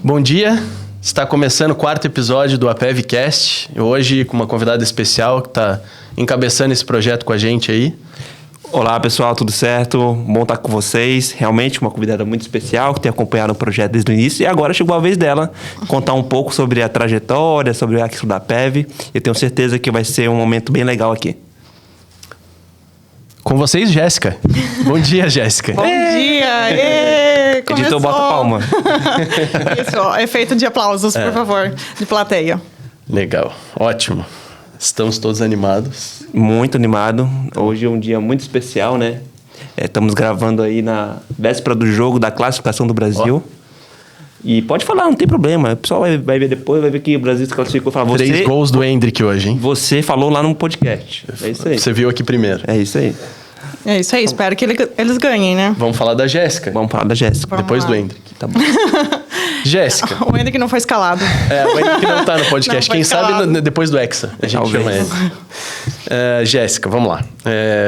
Bom dia, está começando o 4º episódio do APEVcast. Hoje com uma convidada especial que está encabeçando esse projeto com a gente aí. Olá pessoal, tudo certo? Bom estar com vocês. Realmente uma convidada muito especial que tem acompanhado o projeto desde o início e agora chegou a vez dela contar um pouco sobre a trajetória, sobre a questão da APEV. Eu tenho certeza que vai ser um momento bem legal aqui. Com vocês, Jéssica. Bom dia, Jéssica. Bom dia! Editor, bota palma. Isso, efeito de aplausos, por favor, de plateia. Legal, ótimo. Estamos todos animados. Muito animado. Hoje é um dia muito especial, né? Estamos gravando aí na véspera do jogo da classificação do Brasil. E pode falar, não tem problema. O pessoal vai ver depois, vai ver que o Brasil se classificou. Fala, 3 gols do Endrick hoje, hein? Você falou lá no podcast. É isso aí. Você viu aqui primeiro. É isso aí. É isso aí, espero que eles ganhem, né? Vamos falar da Jéssica. Vamos falar da Jéssica. Depois do Endrick. Tá bom. Jéssica. O Endrick não foi escalado. O Endrick não tá no podcast. Quem sabe depois do Hexa. A gente chama ele. Jéssica, vamos lá.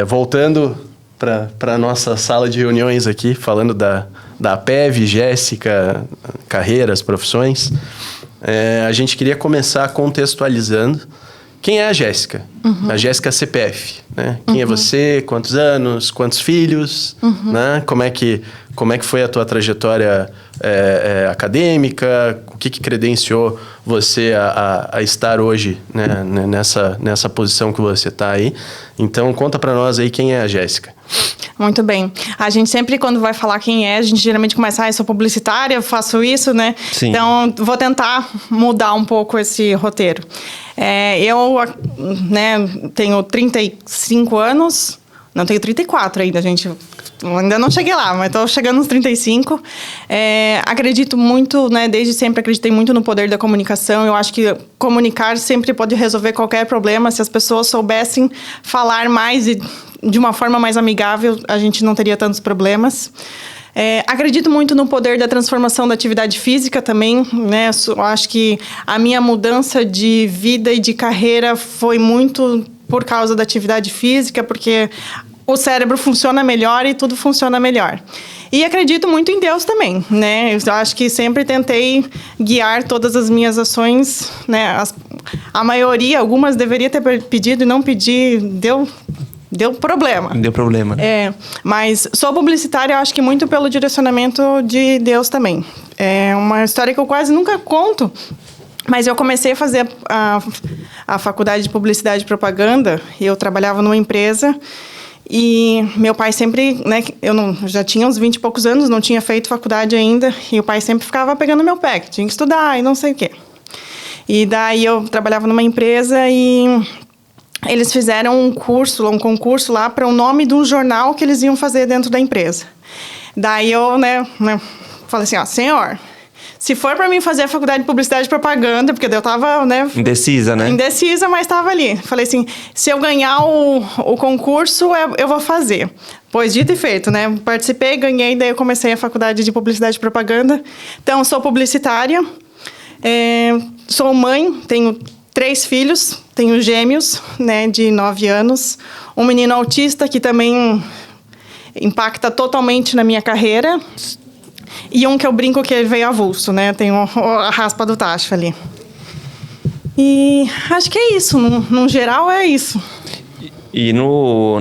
Voltando para a nossa sala de reuniões aqui, falando da APEV, Jéssica, carreiras, profissões. A gente queria começar contextualizando quem é a Jéssica. A Jéssica CPF, né? Quem é você, quantos anos, quantos filhos, né? Como é que foi a tua trajetória acadêmica, o que credenciou você a estar hoje, né? nessa posição que você está aí. Então, conta para nós aí quem é a Jéssica. Muito bem. A gente sempre, quando vai falar quem é, a gente geralmente começa, eu sou publicitária, eu faço isso, né? Sim. Então, vou tentar mudar um pouco esse roteiro. Eu tenho 35 anos, não, tenho 34 ainda, gente. Ainda não cheguei lá, mas estou chegando nos 35. Acredito muito, né? Desde sempre acreditei muito no poder da comunicação. Eu acho que comunicar sempre pode resolver qualquer problema. Se as pessoas soubessem falar mais e de uma forma mais amigável, a gente não teria tantos problemas. Acredito muito no poder da transformação da atividade física também, né? Eu acho que a minha mudança de vida e de carreira foi muito por causa da atividade física, porque o cérebro funciona melhor e tudo funciona melhor. E acredito muito em Deus também, né? Eu acho que sempre tentei guiar todas as minhas ações, né? A maioria, algumas deveria ter pedido e não pedi, deu problema. Deu problema. Mas sou publicitária, eu acho que muito pelo direcionamento de Deus também. É uma história que eu quase nunca conto, mas eu comecei a fazer a faculdade de publicidade e propaganda, e eu trabalhava numa empresa. E meu pai sempre, né, já tinha uns 20 e poucos anos, não tinha feito faculdade ainda, e o pai sempre ficava pegando meu pé, que tinha que estudar e não sei o quê. E daí eu trabalhava numa empresa e eles fizeram um concurso lá para o nome de um jornal que eles iam fazer dentro da empresa. Daí eu, falei assim, senhor, se for para mim fazer a faculdade de publicidade e propaganda, porque eu tava, Indecisa, né? Indecisa, mas estava ali. Falei assim, se eu ganhar o concurso, eu vou fazer. Pois dito e feito, né? Participei, ganhei, daí eu comecei a faculdade de publicidade e propaganda. Então, sou publicitária, sou mãe, tenho 3 filhos, tenho gêmeos, né, de 9 anos. Um menino autista que também impacta totalmente na minha carreira. E um que eu brinco que ele veio avulso, né? Tem a raspa do tacho ali. E acho que é isso. No geral, é isso. E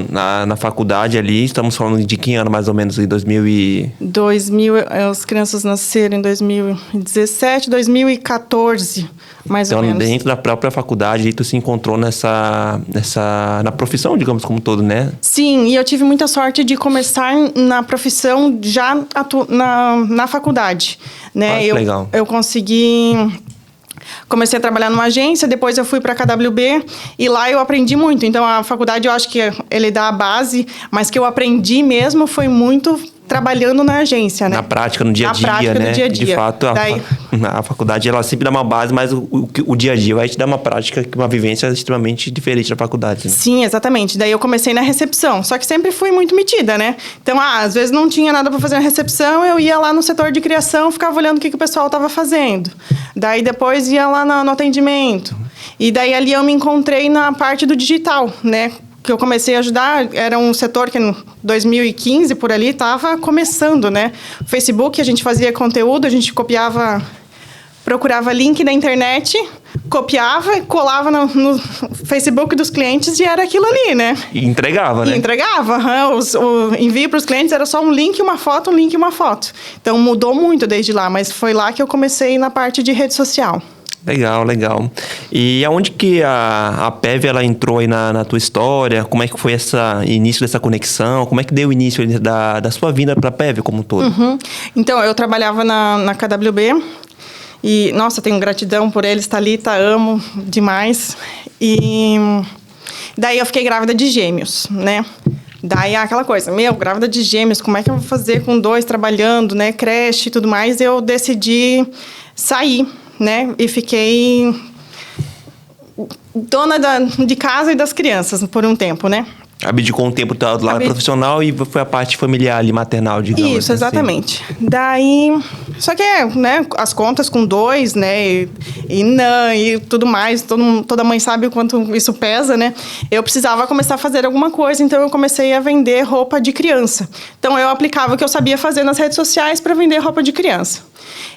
na faculdade ali, estamos falando de que ano mais ou menos? Em 2000, as crianças nasceram em 2017, 2014, mais ou menos. Então, dentro da própria faculdade, aí tu se encontrou na profissão, digamos, como todo, né? Sim, e eu tive muita sorte de começar na profissão já na faculdade, né? Legal. Eu consegui... Comecei a trabalhar numa agência, depois eu fui para a KWB e lá eu aprendi muito. Então, a faculdade eu acho que ele dá a base, mas que eu aprendi mesmo foi muito trabalhando na agência, né? Na prática, no dia a dia, né? No dia a dia. De fato, a faculdade ela sempre dá uma base, mas o dia a dia vai te dar uma prática, uma vivência extremamente diferente da faculdade, né? Sim, exatamente. Daí eu comecei na recepção, só que sempre fui muito metida, né? Então, às vezes não tinha nada para fazer na recepção, eu ia lá no setor de criação, ficava olhando o que o pessoal estava fazendo. Daí depois ia lá no atendimento. E daí ali eu me encontrei na parte do digital, né? Que eu comecei a ajudar, era um setor que em 2015, por ali, estava começando, né? O Facebook, a gente fazia conteúdo, a gente copiava procurava link na internet, copiava, colava no Facebook dos clientes e era aquilo ali, né? E entregava, né? E entregava. O envio para os clientes era só um link e uma foto, um link e uma foto. Então, mudou muito desde lá, mas foi lá que eu comecei na parte de rede social. Legal, legal. E aonde que a PEV ela entrou aí na tua história? Como é que foi esse início dessa conexão? Como é que deu o início da sua vinda para a PEV como um todo? Então, eu trabalhava na KWB e, nossa, tenho gratidão por eles, Thalita, amo demais. E daí eu fiquei grávida de gêmeos, né? Daí aquela coisa, grávida de gêmeos, como é que eu vou fazer com 2 trabalhando, né? Creche e tudo mais. Eu decidi sair, né? E fiquei dona de casa e das crianças por um tempo, né? Abdicou um tempo do lado profissional e foi a parte familiar ali, maternal, digamos. Isso, exatamente. Assim. Daí, só que, né, as contas com 2, né, e tudo mais, toda mãe sabe o quanto isso pesa, né? Eu precisava começar a fazer alguma coisa, então eu comecei a vender roupa de criança. Então, eu aplicava o que eu sabia fazer nas redes sociais para vender roupa de criança.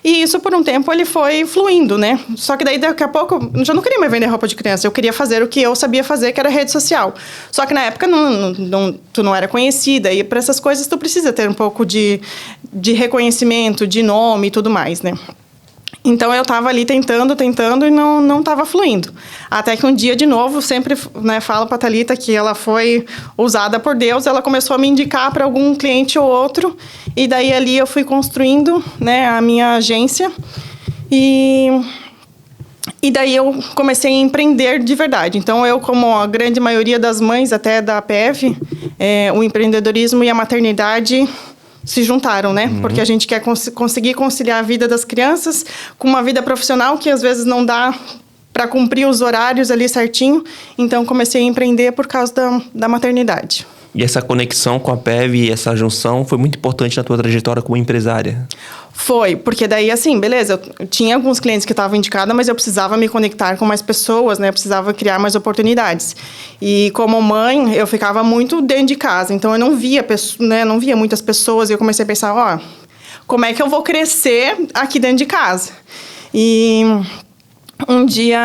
E isso, por um tempo, ele foi fluindo, né? Só que daí, daqui a pouco, eu já não queria mais vender roupa de criança. Eu queria fazer o que eu sabia fazer, que era rede social. Só que, na época, tu não era conhecida. E para essas coisas, tu precisa ter um pouco de reconhecimento, de nome e tudo mais, né? Então, eu estava ali tentando e não estava fluindo. Até que um dia, de novo, sempre, né, falo para a Thalita que ela foi usada por Deus, ela começou a me indicar para algum cliente ou outro, e daí ali eu fui construindo, né, a minha agência, e daí eu comecei a empreender de verdade. Então, eu, como a grande maioria das mães até da PEV, o empreendedorismo e a maternidade se juntaram, né? Porque a gente quer conseguir conciliar a vida das crianças com uma vida profissional que às vezes não dá para cumprir os horários ali certinho. Então, comecei a empreender por causa da maternidade. E essa conexão com a PEV, essa junção, foi muito importante na tua trajetória como empresária? Foi, porque daí, assim, beleza, eu tinha alguns clientes que estavam indicados, mas eu precisava me conectar com mais pessoas, né? Eu precisava criar mais oportunidades. E como mãe, eu ficava muito dentro de casa, então eu não via, né? Não via muitas pessoas, e eu comecei a pensar, como é que eu vou crescer aqui dentro de casa? E um dia,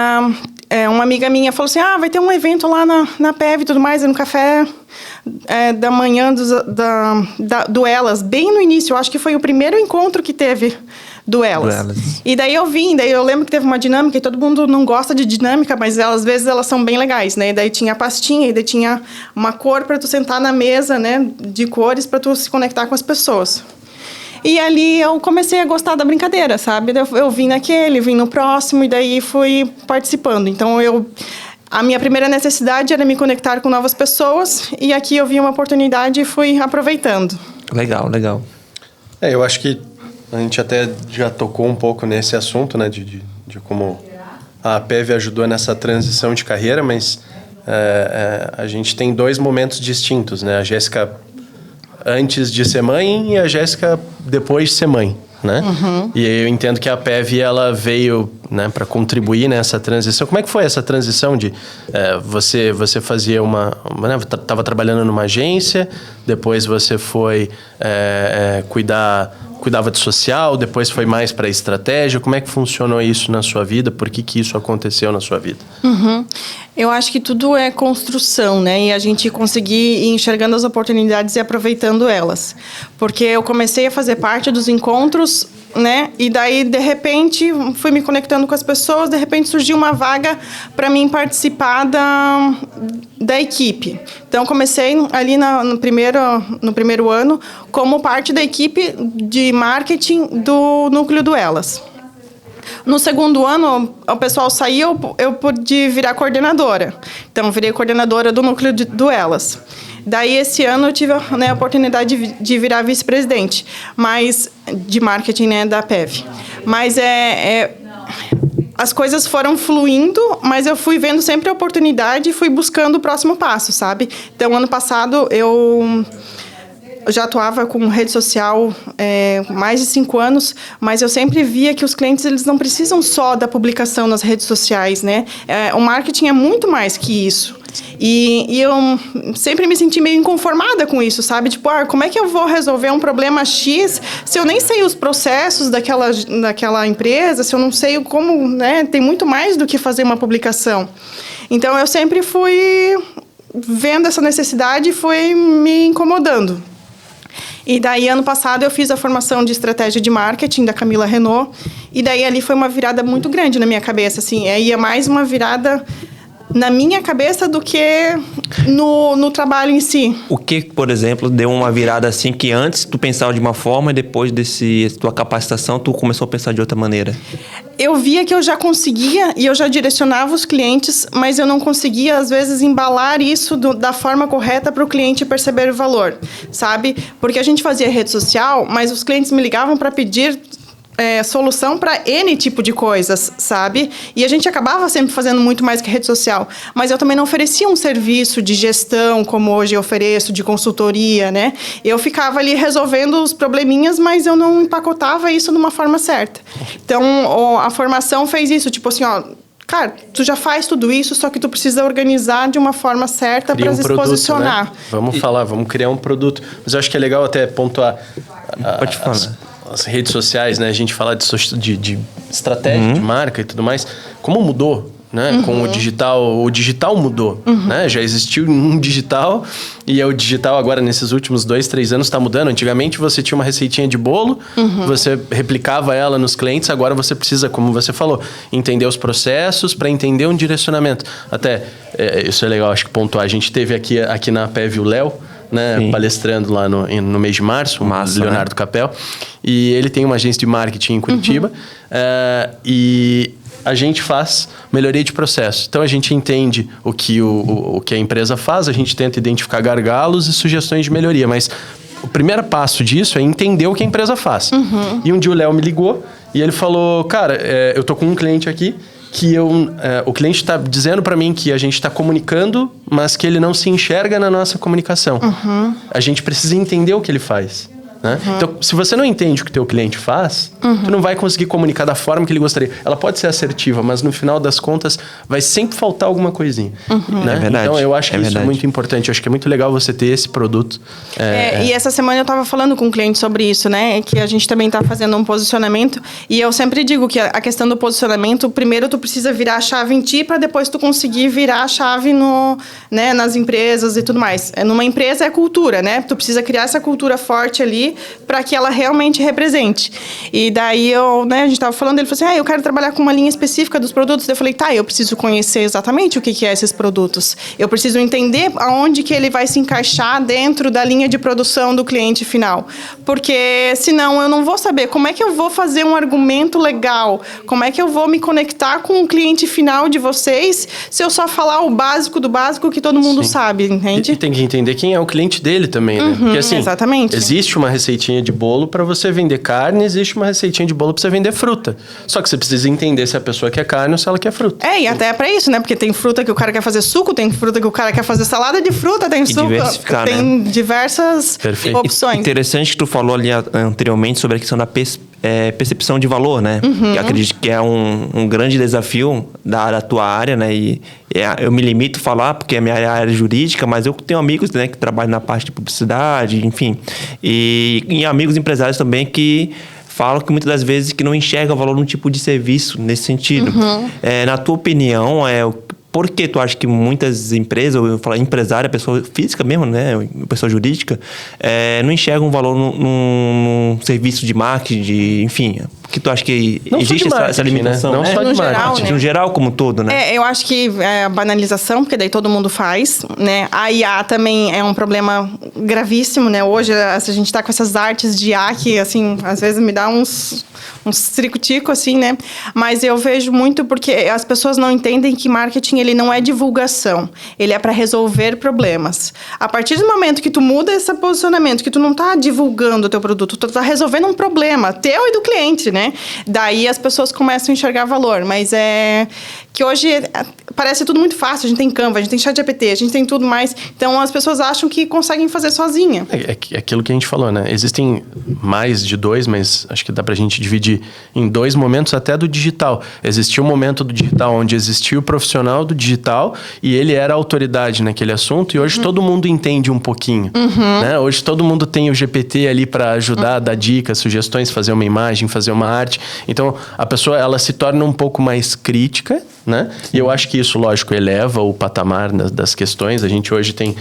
uma amiga minha falou assim, vai ter um evento lá na PEV e tudo mais, no café da manhã do Elas, bem no início. Eu acho que foi o primeiro encontro que teve do Elas. E daí eu lembro que teve uma dinâmica, e todo mundo não gosta de dinâmica, mas às vezes elas são bem legais, né? E daí tinha a pastinha, e daí tinha uma cor para tu sentar na mesa, né? De cores para tu se conectar com as pessoas. E ali eu comecei a gostar da brincadeira, sabe? Eu vim naquele, vim no próximo, e daí fui participando. Então, a minha primeira necessidade era me conectar com novas pessoas, e aqui eu vi uma oportunidade e fui aproveitando. Legal, legal. Eu acho que a gente até já tocou um pouco nesse assunto, né? De como a PEV ajudou nessa transição de carreira, mas a gente tem 2 momentos distintos, né? A Jéssica antes de ser mãe e a Jéssica depois de ser mãe, né? E eu entendo que a PEV, ela veio, né, para contribuir nessa transição. Como é que foi essa transição de... você fazia né, estava trabalhando numa agência, depois você foi cuidava de social, depois foi mais para estratégia. Como é que funcionou isso na sua vida? Por que isso aconteceu na sua vida? Eu acho que tudo é construção, né? E a gente conseguir ir enxergando as oportunidades e aproveitando elas. Porque eu comecei a fazer parte dos encontros, né? E daí, de repente, fui me conectando com as pessoas, de repente surgiu uma vaga para mim participar da equipe. Então, comecei ali no primeiro ano como parte da equipe de marketing do núcleo do Elas. No segundo ano, o pessoal saiu, eu pude virar coordenadora. Então, virei coordenadora do núcleo do Elas. Daí, esse ano, eu tive, né, a oportunidade de virar vice-presidente, mas de marketing, né, da PEV. Mas as coisas foram fluindo, mas eu fui vendo sempre a oportunidade e fui buscando o próximo passo, sabe? Então, ano passado, já atuava com rede social mais de 5 anos, mas eu sempre via que os clientes eles não precisam só da publicação nas redes sociais, né? O marketing é muito mais que isso. E eu sempre me senti meio inconformada com isso, sabe? Tipo, como é que eu vou resolver um problema X se eu nem sei os processos daquela empresa, se eu não sei como, né? Tem muito mais do que fazer uma publicação. Então, eu sempre fui vendo essa necessidade e foi me incomodando. E daí, ano passado, eu fiz a formação de estratégia de marketing da Camila Renault. E daí, ali foi uma virada muito grande na minha cabeça, assim. Ia mais uma virada na minha cabeça do que no trabalho em si. O que, por exemplo, deu uma virada assim que antes tu pensava de uma forma e depois tua capacitação tu começou a pensar de outra maneira? Eu via que eu já conseguia e eu já direcionava os clientes, mas eu não conseguia, às vezes, embalar isso da forma correta para o cliente perceber o valor, sabe? Porque a gente fazia rede social, mas os clientes me ligavam para pedir solução para N tipo de coisas, sabe? E a gente acabava sempre fazendo muito mais que rede social. Mas eu também não oferecia um serviço de gestão, como hoje eu ofereço, de consultoria, né? Eu ficava ali resolvendo os probleminhas, mas eu não empacotava isso de uma forma certa. Então, a formação fez isso, tipo assim, cara, tu já faz tudo isso, só que tu precisa organizar de uma forma certa para se posicionar. Né? Vamos criar um produto. Mas eu acho que é legal até pontuar... Pode falar. As redes sociais, né? A gente fala de estratégia de marca e tudo mais. Como mudou, né? Com o digital mudou, né? Já existiu um digital e o digital agora, nesses últimos 2, 3 anos, está mudando. Antigamente, você tinha uma receitinha de bolo, você replicava ela nos clientes. Agora, você precisa, como você falou, entender os processos para entender um direcionamento. Até, isso é legal, acho que pontuar. A gente teve aqui na PEV o Léo, né, palestrando lá no mês de março, o Leonardo, né? Capel. E ele tem uma agência de marketing em Curitiba. E a gente faz melhoria de processo. Então, a gente entende o que a empresa faz, a gente tenta identificar gargalos e sugestões de melhoria. Mas o primeiro passo disso é entender o que a empresa faz. E um dia o Léo me ligou e ele falou, cara, eu tô com um cliente aqui que o cliente está dizendo para mim que a gente está comunicando, mas que ele não se enxerga na nossa comunicação. A gente precisa entender o que ele faz. Né? Então, se você não entende o que o teu cliente faz, tu não vai conseguir comunicar da forma que ele gostaria. Ela pode ser assertiva, mas no final das contas vai sempre faltar alguma coisinha. Né? É verdade. Então, eu acho que isso é muito importante. Eu acho que é muito legal você ter esse produto. E essa semana eu estava falando com um cliente sobre isso, né? Que a gente também está fazendo um posicionamento. E eu sempre digo que a questão do posicionamento, primeiro tu precisa virar a chave em ti para depois tu conseguir virar a chave nas empresas e tudo mais. Numa empresa é cultura, né? Tu precisa criar essa cultura forte ali para que ela realmente represente. E daí a gente estava falando, ele falou assim, eu quero trabalhar com uma linha específica dos produtos. Eu falei, eu preciso conhecer exatamente o que é esses produtos. Eu preciso entender aonde que ele vai se encaixar dentro da linha de produção do cliente final. Porque senão eu não vou saber como é que eu vou fazer um argumento legal, como é que eu vou me conectar com o cliente final de vocês se eu só falar o básico do básico que todo mundo sabe, entende? E tem que entender quem é o cliente dele também, né? Porque assim, exatamente. Existe uma receitinha de bolo para você vender carne, existe uma receitinha de bolo para você vender fruta. Só que você precisa entender se a pessoa quer carne ou se ela quer fruta. E até para isso, né? Porque tem fruta que o cara quer fazer suco, tem fruta que o cara quer fazer salada de fruta, tem suco, tem diversas opções. Interessante que tu falou ali anteriormente sobre a questão da percepção de valor, né? Que acredito que é um grande desafio da tua área, né? E eu me limito a falar porque é minha área jurídica, mas eu tenho amigos, né, que trabalham na parte de publicidade, enfim. E amigos empresários também que falam que muitas das vezes que não enxergam valor num tipo de serviço nesse sentido. Na tua opinião, por que tu acha que muitas empresas, ou eu falar empresária, pessoa física mesmo, né, pessoa jurídica, não enxergam valor num serviço de marketing, enfim? Por que tu acha que existe essa limitação? Né? Não só de marketing. Geral, né? No geral, como todo, né? Eu acho que é a banalização, porque daí todo mundo faz, né? A IA também é um problema gravíssimo, né? Hoje, a gente tá com essas artes de IA que, assim, às vezes me dá uns trico-tico, assim, né? Mas eu vejo muito porque as pessoas não entendem que marketing, ele não é divulgação. Ele é para resolver problemas. A partir do momento que tu muda esse posicionamento, que tu não tá divulgando o teu produto, tu tá resolvendo um problema teu e do cliente, né? Daí as pessoas começam a enxergar valor, mas é que hoje parece tudo muito fácil, a gente tem Canva, a gente tem ChatGPT, a gente tem tudo mais, então as pessoas acham que conseguem fazer sozinha. É aquilo que a gente falou, né? Existem mais de 2, mas acho que dá pra gente dividir em 2 momentos até do digital. Existia um momento do digital onde existia o profissional do digital e ele era a autoridade naquele assunto, e hoje todo mundo entende um pouquinho, né? Hoje todo mundo tem o GPT ali para ajudar, dar dicas, sugestões, fazer uma imagem, fazer uma arte. Então, a pessoa, ela se torna um pouco mais crítica, né? E eu acho que isso, lógico, eleva o patamar das questões. A gente hoje tem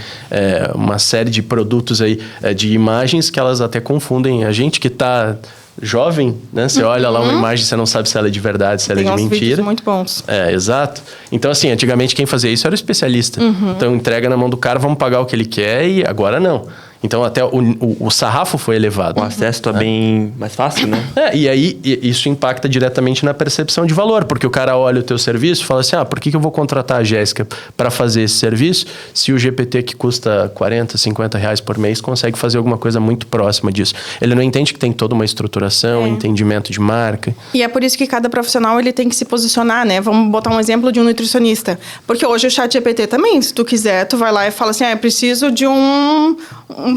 uma série de produtos aí, de imagens que elas até confundem a gente que está jovem, né? Você olha lá uma imagem, você não sabe se ela é de verdade, se ela é de mentira. Tem uns vídeos muito bons. Exato. Então, assim, antigamente quem fazia isso era o especialista. Então, entrega na mão do cara, vamos pagar o que ele quer, e agora não. Então, até o sarrafo foi elevado. O acesso está bem mais fácil, né? E aí isso impacta diretamente na percepção de valor, porque o cara olha o teu serviço e fala assim, por que eu vou contratar a Jéssica para fazer esse serviço se o GPT que custa 40, 50 reais por mês consegue fazer alguma coisa muito próxima disso? Ele não entende que tem toda uma estruturação, entendimento de marca. E é por isso que cada profissional ele tem que se posicionar, né? Vamos botar um exemplo de um nutricionista. Porque hoje o ChatGPT também, se tu quiser, tu vai lá e fala assim, eu preciso de um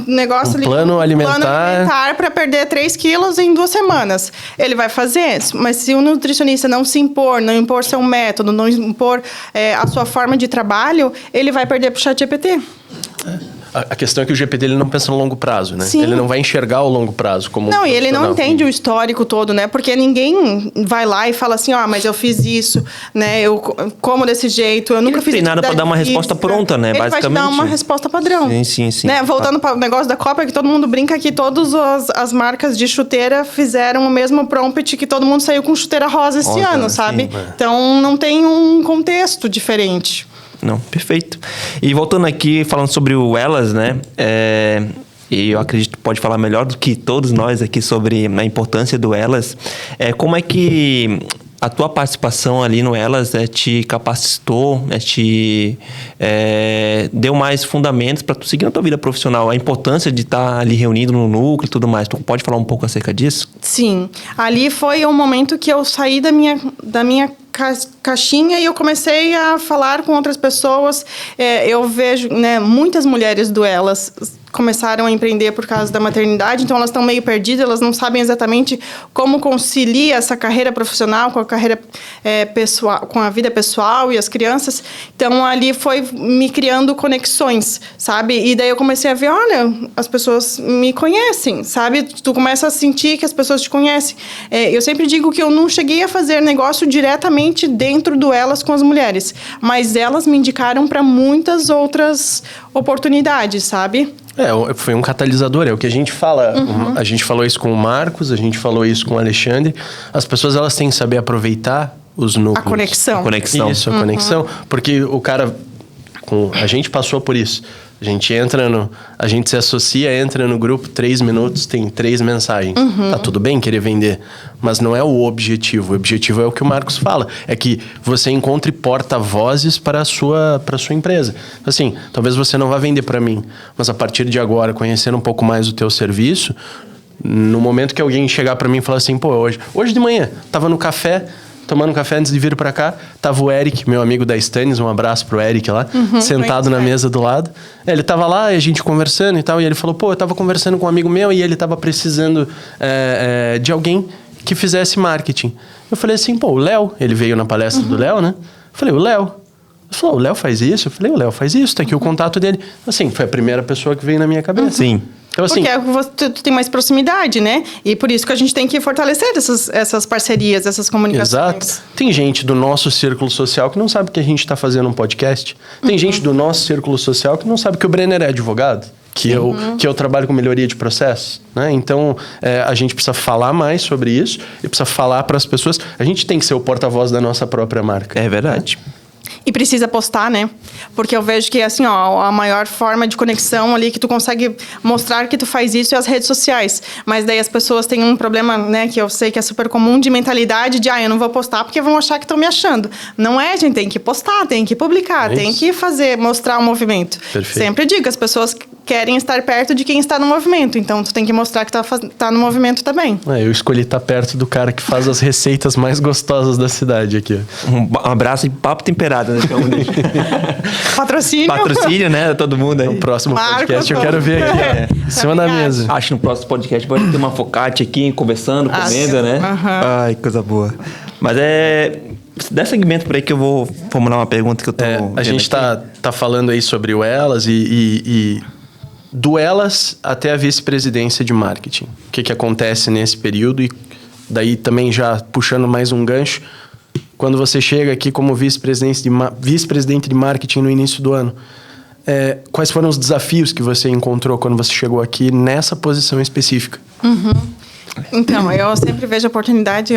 negócio ali, plano alimentar para perder 3 quilos em 2 semanas. Ele vai fazer, mas se o nutricionista não se impor, não impor seu método, não impor a sua forma de trabalho, ele vai perder pro ChatGPT. A questão é que o GPT ele não pensa no longo prazo, né? Sim. Ele não vai enxergar o longo prazo como Não, e ele não entende o histórico todo, né? Porque ninguém vai lá e fala assim, mas eu fiz isso, né? Eu como desse jeito, eu nunca fiz... Não tem nada para dar uma resposta pronta, né? Ele basicamente. vai te dar uma resposta padrão. Sim. Né? Voltando para o negócio da Copa, que todo mundo brinca que todas as marcas de chuteira fizeram o mesmo prompt, que todo mundo saiu com chuteira rosa esse ano, sabe? Sim, Então, não tem um contexto diferente. Não, perfeito. E voltando aqui, falando sobre o Elas, né? E eu acredito que pode falar melhor do que todos nós aqui sobre a importância do Elas. Como é que a tua participação ali no Elas te capacitou, te deu mais fundamentos para tu seguir na tua vida profissional? A importância de estar ali reunido no núcleo e tudo mais. Tu pode falar um pouco acerca disso? Sim. Ali foi um momento que eu saí da minha caixinha e eu comecei a falar com outras pessoas. Eu vejo, né, muitas mulheres do Elas começaram a empreender por causa da maternidade, então elas estão meio perdidas, elas não sabem exatamente como concilia essa carreira profissional com a carreira pessoal, com a vida pessoal e as crianças. Então, ali foi me criando conexões, sabe? E daí eu comecei a ver, olha, as pessoas me conhecem, sabe? Tu começa a sentir que as pessoas te conhecem. Eu sempre digo que eu não cheguei a fazer negócio diretamente dentro do Elas com as mulheres, mas elas me indicaram para muitas outras oportunidades, sabe? Foi um catalisador, é o que a gente fala. A gente falou isso com o Marcos, a gente falou isso com o Alexandre. As pessoas, elas têm que saber aproveitar os núcleos. A conexão. Isso, a conexão. Porque o cara... A gente passou por isso. A gente se associa, entra no grupo, 3 minutos, tem 3 mensagens. Tá tudo bem querer vender, mas não é o objetivo. O objetivo é o que o Marcos fala. É que você encontre porta-vozes para a sua empresa. Assim, talvez você não vá vender para mim, mas a partir de agora, conhecendo um pouco mais o teu serviço, no momento que alguém chegar para mim e falar assim, hoje de manhã, tava no café, tomando um café antes de vir pra cá, tava o Eric, meu amigo da Stannis, um abraço pro Eric lá, sentado na mesa do lado. Ele tava lá, e a gente conversando e tal, e ele falou, eu tava conversando com um amigo meu e ele tava precisando de alguém que fizesse marketing. Eu falei assim, o Léo, ele veio na palestra do Léo, né? Eu falei, o Léo. Ele falou, o Léo faz isso? Eu falei, o Léo faz isso, tá aqui o contato dele. Assim, foi a primeira pessoa que veio na minha cabeça. Sim. Então, assim, porque tu tem mais proximidade, né? E por isso que a gente tem que fortalecer essas parcerias, essas comunicações. Exato. Tem gente do nosso círculo social que não sabe que a gente está fazendo um podcast. Tem gente do nosso círculo social que não sabe que o Brenner é advogado. Que eu trabalho com melhoria de processos, né? Então, a gente precisa falar mais sobre isso e precisa falar para as pessoas. A gente tem que ser o porta-voz da nossa própria marca. É verdade. E precisa postar, né? Porque eu vejo que, assim, a maior forma de conexão ali que tu consegue mostrar que tu faz isso é as redes sociais. Mas daí as pessoas têm um problema, né, que eu sei que é super comum, de mentalidade de, eu não vou postar porque vão achar que estão me achando. Não é, gente, tem que postar, tem que publicar, tem que mostrar o movimento. Perfeito. Sempre digo, as pessoas querem estar perto de quem está no movimento. Então, tu tem que mostrar que tá no movimento também. Eu escolhi estar perto do cara que faz as receitas mais gostosas da cidade aqui. Um abraço e papo temperado, né? Patrocínio, né? Todo mundo aí. No próximo Marcos, podcast eu quero ver aqui. Em cima da mesa. Acho que no próximo podcast pode ter uma focaccia aqui, conversando, comendo, né? Ai, coisa boa. Mas dá segmento por aí que eu vou formular uma pergunta que eu tô... A gente tá falando aí sobre o Elas e do Elas até a vice-presidência de marketing. O que acontece nesse período e daí também já puxando mais um gancho, quando você chega aqui como vice-presidente de marketing no início do ano, quais foram os desafios que você encontrou quando você chegou aqui nessa posição específica? Então, eu sempre vejo a oportunidade,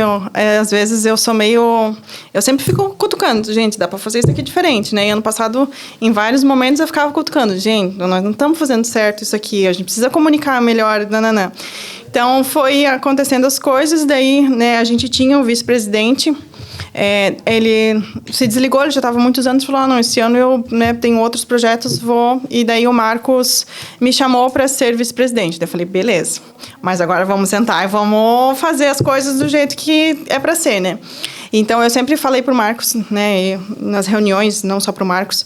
às vezes eu sou meio... Eu sempre fico cutucando, gente, dá para fazer isso aqui diferente, né? E ano passado, em vários momentos, eu ficava cutucando, gente, nós não estamos fazendo certo isso aqui, a gente precisa comunicar melhor, nananã. Então, foi acontecendo as coisas, daí, né, a gente tinha o vice-presidente, ele se desligou, ele já estava há muitos anos, falou, não, esse ano eu, né, tenho outros projetos, vou... E daí o Marcos me chamou para ser vice-presidente. Daí eu falei, beleza, mas agora vamos sentar e vamos fazer as coisas do jeito que é para ser, né? Então, eu sempre falei para o Marcos, né, nas reuniões, não só para o Marcos,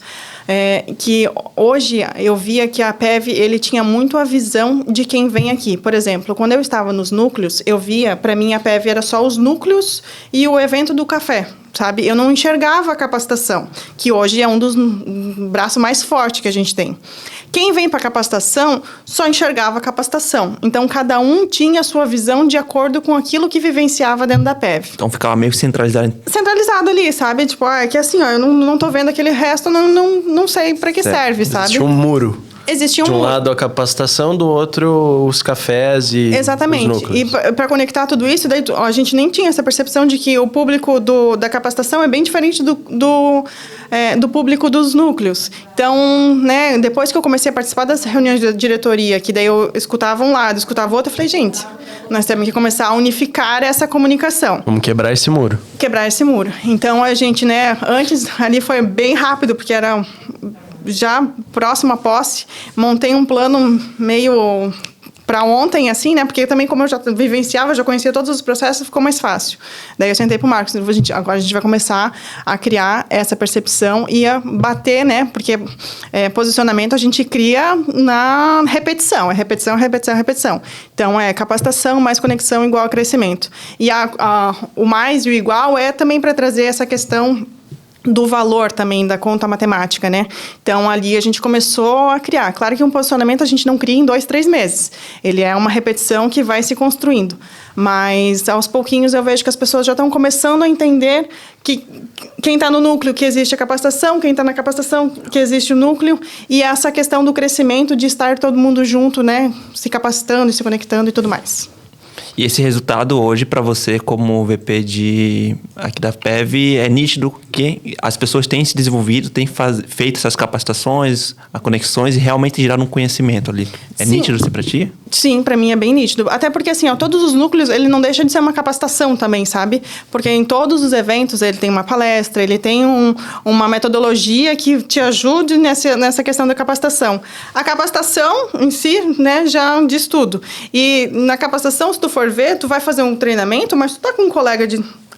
que hoje eu via que a PEV, ele tinha muito a visão de quem vem aqui. Por exemplo, quando eu estava nos núcleos, eu via, para mim, a PEV era só os núcleos e o evento do café, sabe? Eu não enxergava a capacitação, que hoje é um dos braços mais fortes que a gente tem. Quem vem para capacitação só enxergava a capacitação. Então, cada um tinha a sua visão de acordo com aquilo que vivenciava dentro da PEV. Então, ficava meio centralizado. Centralizado ali, sabe? Tipo, é que assim, ó, eu não tô vendo aquele resto, não sei para que serve, sabe? Existia um muro. Existia de um lado a capacitação, do outro os cafés e exatamente. os núcleos. E para conectar tudo isso, daí, a gente nem tinha essa percepção de que o público da capacitação é bem diferente do público dos núcleos. Então, né, depois que eu comecei a participar das reuniões da diretoria, que daí eu escutava um lado, escutava outro, eu falei, gente, nós temos que começar a unificar essa comunicação. Vamos quebrar esse muro. Quebrar esse muro. Então, a gente, né, antes ali foi bem rápido, porque era... já próximo à posse, montei um plano meio para ontem, assim, né? Porque também, como eu já vivenciava, já conhecia todos os processos, ficou mais fácil. Daí eu sentei pro Marcos, agora a gente vai começar a criar essa percepção e a bater, né? Porque posicionamento a gente cria na repetição. É repetição, repetição, repetição. Então, capacitação mais conexão igual a crescimento. E o mais e o igual é também para trazer essa questão do valor também da conta matemática, né? Então, ali a gente começou a criar. Claro que um posicionamento a gente não cria em 2, 3 meses. Ele é uma repetição que vai se construindo. Mas, aos pouquinhos, eu vejo que as pessoas já estão começando a entender que quem está no núcleo, que existe a capacitação, quem está na capacitação, que existe o núcleo, e essa questão do crescimento, de estar todo mundo junto, né? Se capacitando, se conectando e tudo mais. E esse resultado hoje, para você, como VP aqui da PEV, é nítido que as pessoas têm se desenvolvido, têm feito essas capacitações, as conexões e realmente geraram um conhecimento ali. É Sim. nítido isso para ti? Sim, para mim é bem nítido. Até porque, assim, todos os núcleos, ele não deixa de ser uma capacitação também, sabe? Porque em todos os eventos ele tem uma palestra, ele tem uma metodologia que te ajude nessa questão da capacitação. A capacitação em si, né, já diz tudo. E na capacitação, se tu for ver, tu vai fazer um treinamento, mas tu tá com um colega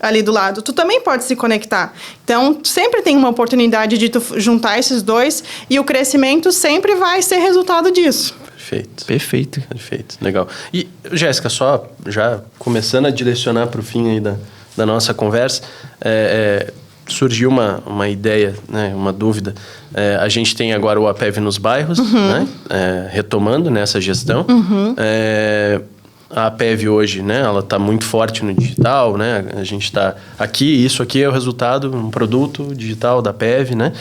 ali do lado, tu também pode se conectar. Então, sempre tem uma oportunidade de tu juntar esses dois e o crescimento sempre vai ser resultado disso. Perfeito. Legal. E, Jéssica, só já começando a direcionar para o fim aí da nossa conversa, surgiu uma ideia, né, uma dúvida. A gente tem agora o APEV nos bairros, né, retomando nessa gestão. A APEV hoje, né, ela está muito forte no digital, né? A gente está aqui, isso aqui é o resultado, um produto digital da APEV, né?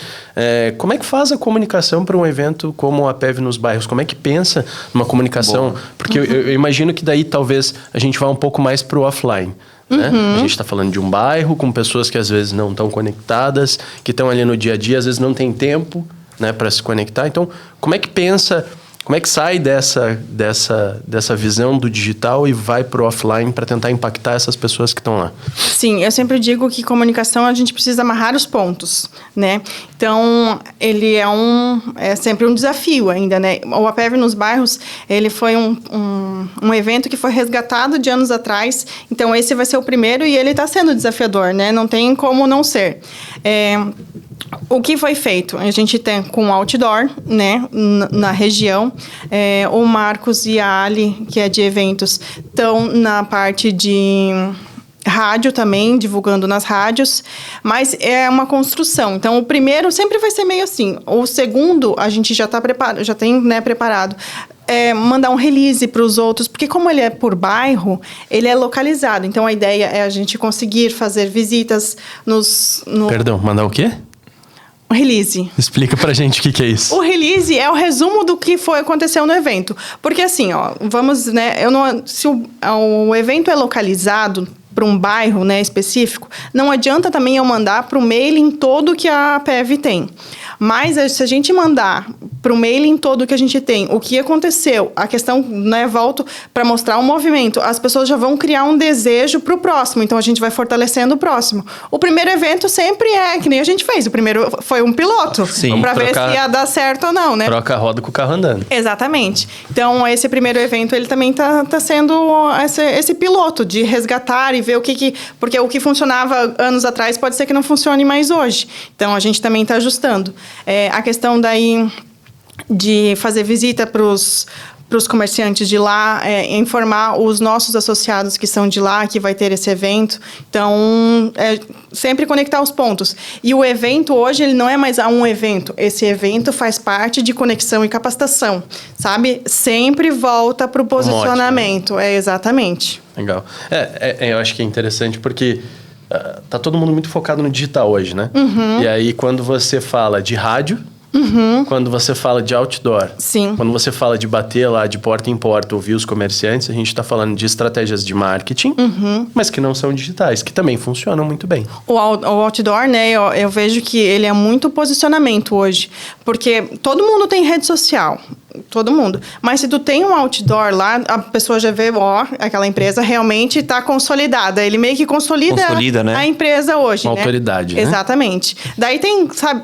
Como é que faz a comunicação para um evento como a APEV nos bairros? Como é que pensa numa comunicação? Boa. Porque eu imagino que daí talvez a gente vá um pouco mais para o offline. Né? A gente está falando de um bairro com pessoas que às vezes não estão conectadas, que estão ali no dia a dia, às vezes não tem tempo, né, para se conectar. Então, como é que pensa Como é que sai dessa visão do digital e vai pro offline para tentar impactar essas pessoas que estão lá? Sim, eu sempre digo que comunicação a gente precisa amarrar os pontos, né? Então, ele é sempre um desafio ainda, né? O APEV nos bairros, ele foi um evento que foi resgatado de anos atrás, então esse vai ser o primeiro e ele está sendo desafiador, né? Não tem como não ser. O que foi feito? A gente tem com outdoor, né, na região. O Marcos e a Ali, que é de eventos, estão na parte de rádio também, divulgando nas rádios, mas é uma construção. Então, o primeiro sempre vai ser meio assim. O segundo, a gente já está preparado, já tem, né, preparado. Mandar um release para os outros, porque como ele é por bairro, ele é localizado. Então, a ideia é a gente conseguir fazer visitas Perdão, mandar o quê? O release. Explica pra gente o que é isso. O release é o resumo do que aconteceu no evento. Porque assim, vamos, né, se o evento é localizado para um bairro, né, específico, não adianta também eu mandar para o mailing todo que a PEV tem. Mas se a gente mandar para o mailing todo que a gente tem, o que aconteceu, a questão, né, volto para mostrar o movimento, as pessoas já vão criar um desejo para o próximo, então a gente vai fortalecendo o próximo. O primeiro evento sempre que nem a gente fez, o primeiro foi um piloto, para ver se ia dar certo ou não, né? Troca a roda com o carro andando. Exatamente. Então, esse primeiro evento, ele também tá sendo esse piloto de resgatar e ver porque o que funcionava anos atrás pode ser que não funcione mais hoje. Então, a gente também está ajustando. A questão daí de fazer visita para os comerciantes de lá, informar os nossos associados que são de lá, que vai ter esse evento. Então, sempre conectar os pontos. E o evento hoje, ele não é mais um evento. Esse evento faz parte de conexão e capacitação, sabe? Sempre volta para o posicionamento. Ótimo, né? Exatamente. Legal. Eu acho que é interessante porque tá todo mundo muito focado no digital hoje, né? Uhum. E aí, quando você fala de rádio, quando você fala de outdoor, sim, quando você fala de bater lá de porta em porta, ouvir os comerciantes, a gente está falando de estratégias de marketing, mas que não são digitais, que também funcionam muito bem. O outdoor, né, eu vejo que ele é muito posicionamento hoje, porque todo mundo tem rede social. Todo mundo. Mas se tu tem um outdoor lá, a pessoa já vê, aquela empresa realmente está consolidada. Ele meio que consolida, né? A empresa hoje, uma né? autoridade, né? Exatamente. Daí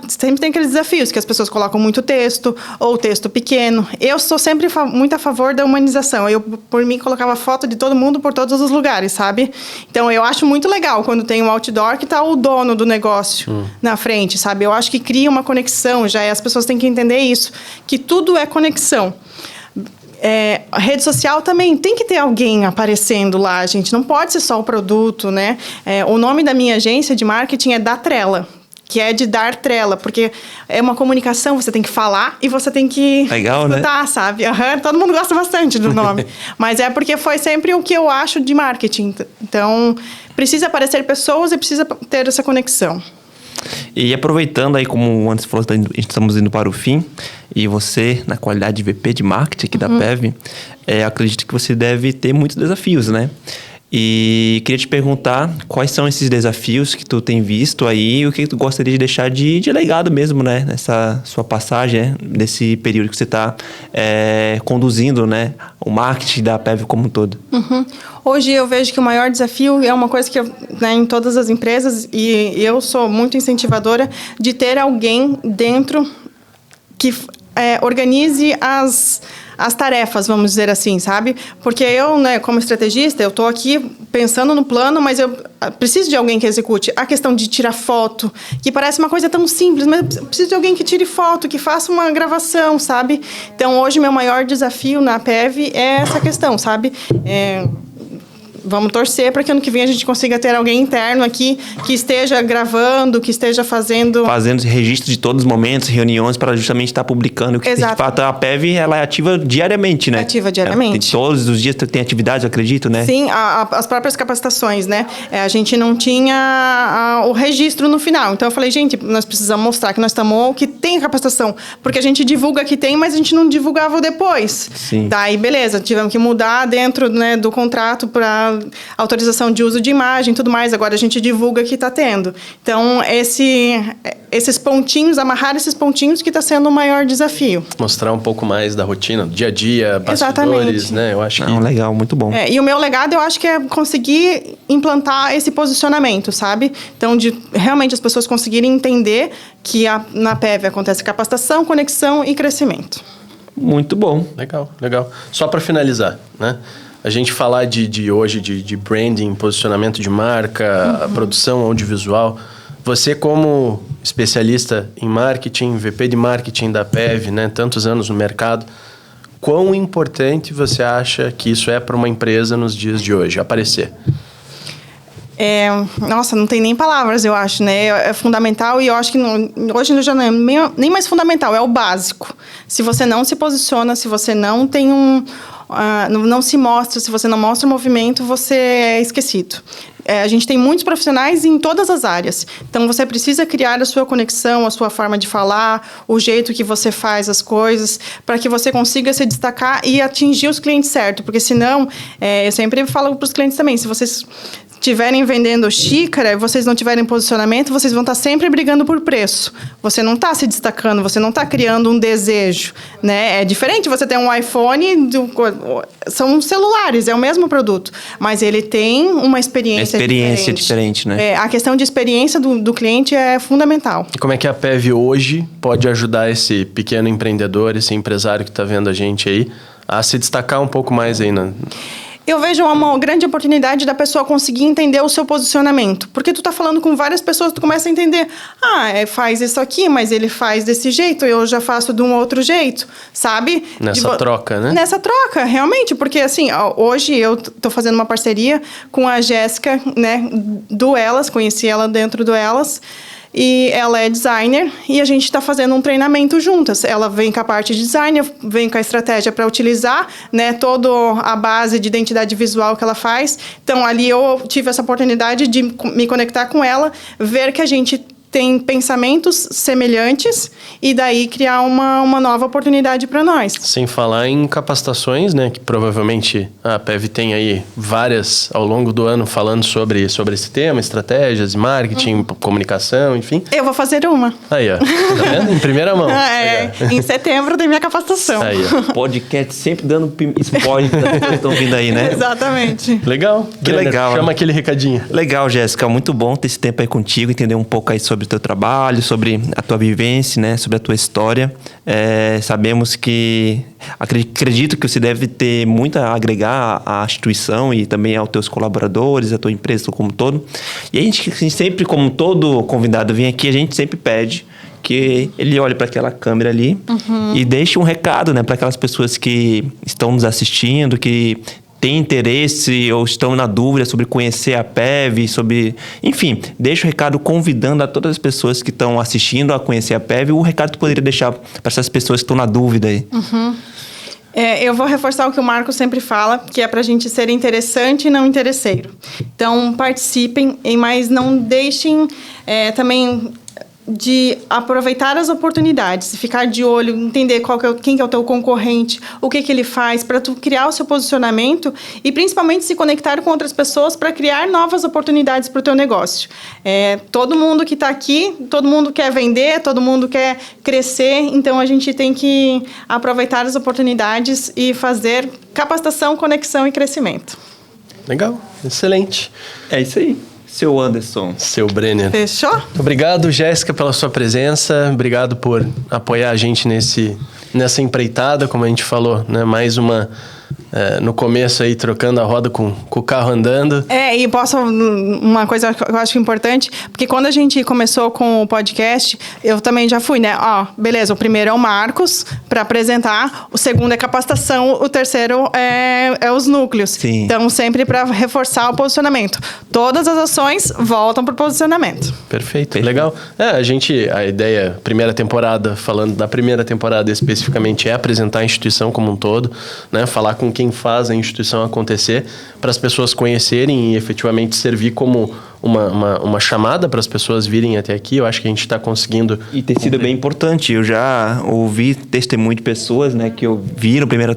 sempre tem aqueles desafios que as pessoas colocam muito texto ou texto pequeno. Eu sou sempre muito a favor da humanização. Eu, por mim, colocava foto de todo mundo por todos os lugares, sabe? Então, eu acho muito legal quando tem um outdoor que está o dono do negócio na frente, sabe? Eu acho que cria uma conexão já, e as pessoas têm que entender isso, que tudo é conexão. A rede social também tem que ter alguém aparecendo lá, gente. Não pode ser só o produto, né? O nome da minha agência de marketing é Da Trela, que é de dar trela, porque é uma comunicação, você tem que falar e você tem que escutar, né? Sabe? Todo mundo gosta bastante do nome. Mas é porque foi sempre o que eu acho de marketing. Então, precisa aparecer pessoas e precisa ter essa conexão. E aproveitando aí, como antes falou, estamos indo para o fim, e você, na qualidade de VP de marketing aqui da PEV, acredito que você deve ter muitos desafios, né? E queria te perguntar quais são esses desafios que tu tem visto aí e o que tu gostaria de deixar de legado mesmo, né? Nessa sua passagem, desse período que você está conduzindo, né? O marketing da PEV como um todo. Hoje eu vejo que o maior desafio é uma coisa que em todas as empresas, e eu sou muito incentivadora de ter alguém dentro que organize as tarefas, vamos dizer assim, sabe? Porque eu, né, como estrategista, eu estou aqui pensando no plano, mas eu preciso de alguém que execute. A questão de tirar foto, que parece uma coisa tão simples, mas eu preciso de alguém que tire foto, que faça uma gravação, sabe? Então, hoje, meu maior desafio na PEV é essa questão, sabe? Vamos torcer para que ano que vem a gente consiga ter alguém interno aqui que esteja gravando, que esteja fazendo registro de todos os momentos, reuniões, para justamente estar publicando. Porque, de fato, a PEV ela é ativa diariamente, né? Ativa diariamente. Todos os dias tem atividades, eu acredito, né? Sim, as próprias capacitações, né? A gente não tinha o registro no final. Então, eu falei, gente, nós precisamos mostrar que nós estamos, que tem capacitação. Porque a gente divulga que tem, mas a gente não divulgava depois. Sim. Daí, beleza, tivemos que mudar dentro, né, do contrato para autorização de uso de imagem e tudo mais. Agora a gente divulga que está tendo. Então, esses pontinhos, amarrar esses pontinhos que está sendo o maior desafio. Mostrar um pouco mais da rotina, do dia a dia, bastidores, né? Eu acho que... Legal, muito bom. E o meu legado, eu acho que é conseguir implantar esse posicionamento, sabe? Então, de realmente as pessoas conseguirem entender que na PEV acontece capacitação, conexão e crescimento. Muito bom. Legal. Só para finalizar, né? A gente falar hoje de branding, posicionamento de marca, produção audiovisual. Você, como especialista em marketing, VP de marketing da PEV, né? Tantos anos no mercado, quão importante você acha que isso é para uma empresa nos dias de hoje, aparecer? Nossa, não tem nem palavras, eu acho, né? É fundamental e eu acho que hoje já não é nem mais fundamental, é o básico. Se você não se posiciona, se você não tem não se mostra, se você não mostra o movimento, você é esquecido. A gente tem muitos profissionais em todas as áreas. Então, você precisa criar a sua conexão, a sua forma de falar, o jeito que você faz as coisas, para que você consiga se destacar e atingir os clientes certos. Porque, senão, eu sempre falo para os clientes também, se vocês estiverem vendendo xícara e vocês não tiverem posicionamento, vocês vão estar sempre brigando por preço. Você não está se destacando, você não está criando um desejo, né? É diferente você ter um iPhone, são celulares, é o mesmo produto, mas ele tem uma experiência diferente, né? A questão de experiência do cliente é fundamental. E como é que a PEV hoje pode ajudar esse pequeno empreendedor, esse empresário que está vendo a gente aí, a se destacar um pouco mais aí, né? Eu vejo uma grande oportunidade da pessoa conseguir entender o seu posicionamento. Porque tu tá falando com várias pessoas, tu começa a entender. Faz isso aqui, mas ele faz desse jeito, eu já faço de um outro jeito, sabe? Nessa troca, né? Nessa troca, realmente. Porque, assim, hoje eu tô fazendo uma parceria com a Jéssica, né? Do Elas, conheci ela dentro do Elas. E ela é designer e a gente está fazendo um treinamento juntas. Ela vem com a parte de design, vem com a estratégia para utilizar, né, toda a base de identidade visual que ela faz. Então, ali eu tive essa oportunidade de me conectar com ela, ver que a gente tem pensamentos semelhantes e daí criar uma nova oportunidade para nós. Sem falar em capacitações, né? Que provavelmente a PEV tem aí várias ao longo do ano falando sobre esse tema, estratégias, marketing, comunicação, enfim. Eu vou fazer uma. Aí, ó. Tá vendo? Em primeira mão. Em setembro tem minha capacitação. Aí, ó. Podcast sempre dando spoiler das pessoas que estão vindo aí, né? Exatamente. Legal. Que legal. Chama aquele recadinho. Legal, Jéssica. Muito bom ter esse tempo aí contigo, entender um pouco aí sobre o teu trabalho, sobre a tua vivência, né? Sobre a tua história. Sabemos que... Acredito que você deve ter muito a agregar à instituição e também aos teus colaboradores, à tua empresa como um todo. E a gente sempre, como todo convidado vem aqui, a gente sempre pede que ele olhe para aquela câmera ali e deixe um recado, né? Para aquelas pessoas que estão nos assistindo, que têm interesse ou estão na dúvida sobre conhecer a PEV, sobre... Enfim, deixa o recado convidando a todas as pessoas que estão assistindo a conhecer a PEV. O recado que tu poderia deixar para essas pessoas que estão na dúvida aí? Eu vou reforçar o que o Marco sempre fala, que é para a gente ser interessante e não interesseiro. Então, participem, mas não deixem também de aproveitar as oportunidades, ficar de olho, entender quem que é o teu concorrente, o que ele faz, para tu criar o seu posicionamento e principalmente se conectar com outras pessoas para criar novas oportunidades para o teu negócio. Todo mundo que está aqui, todo mundo quer vender, todo mundo quer crescer, então a gente tem que aproveitar as oportunidades e fazer capacitação, conexão e crescimento. Legal, excelente. É isso aí. Seu Anderson. Seu Brenner. Fechou? Obrigado, Jéssica, pela sua presença. Obrigado por apoiar a gente nessa empreitada, como a gente falou, né? Mais uma... no começo aí, trocando a roda com o carro andando. E uma coisa que eu acho importante, porque quando a gente começou com o podcast, eu também já fui, né? Beleza, o primeiro é o Marcos, para apresentar, o segundo é capacitação, o terceiro é os núcleos. Sim. Então, sempre para reforçar o posicionamento. Todas as ações voltam para o posicionamento. Perfeito, legal. A ideia, primeira temporada, falando da primeira temporada especificamente, é apresentar a instituição como um todo, né? Falar com quem faz a instituição acontecer, para as pessoas conhecerem e efetivamente servir como uma chamada para as pessoas virem até aqui. Eu acho que a gente está conseguindo... E tem sido bem importante. Eu já ouvi testemunho de pessoas, né, que ouviram o primeiro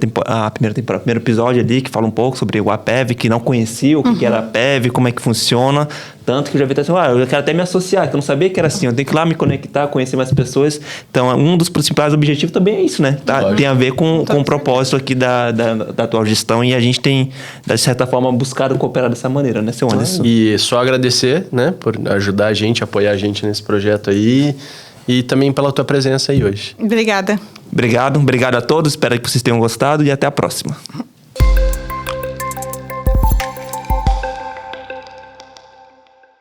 episódio ali, que fala um pouco sobre o APEV, que não conhecia o que era a APEV, como é que funciona. Tanto que eu já vi até assim, eu quero até me associar, que eu não sabia que era assim. Eu tenho que ir lá me conectar, conhecer mais pessoas. Então, um dos principais objetivos também é isso, né? Tem a ver com o propósito aqui da atual gestão, e a gente tem, de certa forma, buscado cooperar dessa maneira, né, seu Anderson? E só agradecer, né, por ajudar a gente, apoiar a gente nesse projeto aí, e também pela tua presença aí hoje. Obrigada. Obrigado a todos, espero que vocês tenham gostado e até a próxima.